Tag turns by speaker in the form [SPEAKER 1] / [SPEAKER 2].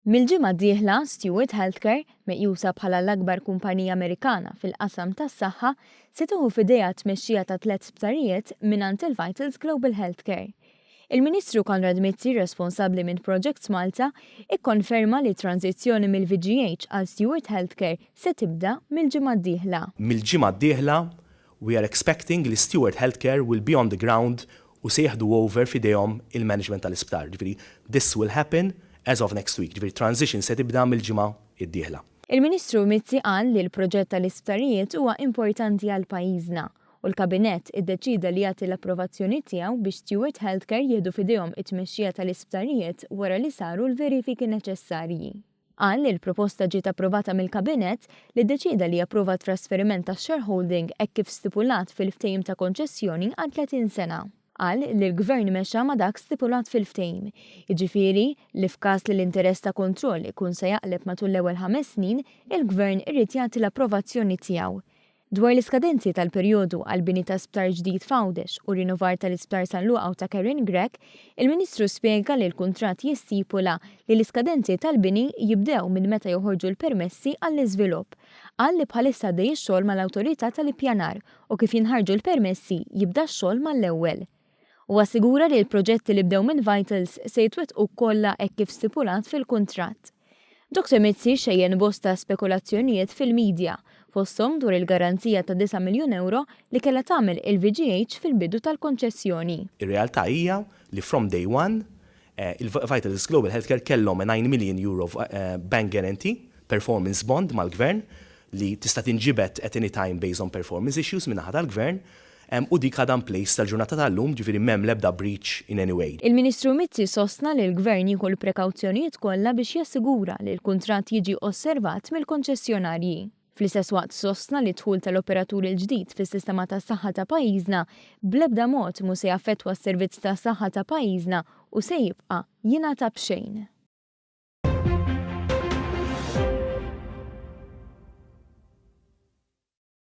[SPEAKER 1] Mill-ġimgħa d-dieħla Stewart Healthcare, meqjusa bħala l-akbar kumpanija Amerikana fil-qasam tas-saħħa, se tieħu f'idejha tmexxija ta' 3 sptarijiet mingħand il-Vitals Global Healthcare. Il-Ministru Konrad Mizzi, responsabbli minn Project Malta, ikkonferma li tranzizzjoni mill-VGH għal Stewart Healthcare se tibda mill-ġimgħa d-dieħla.
[SPEAKER 2] Mill-ġimgħa d-dieħla, we are expecting li Stewart Healthcare will be on the ground u se jieħdu over f'idejhom il-management tal-isptar. Ġifieri, this will happen as of next week. Ġifieri transition se tibda mill-ġimgħa d-dieħla.
[SPEAKER 1] Il-Ministru Mizzi qal li l-proġett tal-isptarijiet huwa importanti għal pajjiżna u l-Kabinett iddeċida li jagħti l-approvazzjoni tiegħu biex Stewart Healthcare jieħdu f'idejhom it-tmexxija tal-isptarijiet wara li saru l-verifiki neċessarji. Qal li l-proposta ġiet approvata mill-Kabinett li ddeċida li japprova trasferiment tax-shareholding hekk kif stipulat fil-ftehim ta' konċessjoni għal 30 sena. Qal li l-Gvern mexxa ma' dak stipulat fil-ftehim, jiġifieri li f'każ li l-interess ta' kontroll ikun se jaqleb matul l-ewwel 5 snin, il-Gvern irid jagħti l-approvazzjoni tiegħu. Dwar l-iskadenzi tal-perjodu għal bini ta' sptar ġdid f'Għawdex u rinnovar tal-isptar San Luqa u ta' Karen Grek, il-Ministru spjega li l-kuntratt jistipula li l-iskadenzi tal-bini jibdew minn meta joħorġu l-permessi għall-iżvilupp. Qal li bħalissa dej x-xogħol mal-awtorità tal-ippjanar u kif jinħarġu l-permessi jibda x-xogħol mal-ewwel. U assigura li l-proġetti li bdew minn Vitals se jitwettqu kollha hekk kif stipulat fil-kuntratt. Dr. Mizzi xejjen bosta spekulazzjonijiet fil-medja fosthom dwar il-garanzija ta' 9 miljun euro li kellha tagħmel il-VGH fil-bidu tal-konċessjoni.
[SPEAKER 2] Ir-realtà hija li from day one il-Vitals Global Healthcare kellhom a 9 million euro bank guarantee performance bond mal-Gvern li tista' tinġibet at any time based on performance issues min-naħa tal-Gvern. U dik għadha place tal-ġurnata tal-lum ġifieri m'hemm l-ebda breach in any way.
[SPEAKER 1] Il-Ministru Mizzi sostna li l-Gvern jieħu l-prekawzjonijiet kollha biex jassigura li l-kuntratt jiġi osservat mill-konċessjonarji. Fl-istess waqt sostna li dħul tal-operatur il-ġdid fis-sistema tas-saħħa ta' pajjiżna bl-ebda mod mhu se jaffettwa s-servizz tas-saħħa ta' pajjiżna u se jibqa' jingħata b'xejn.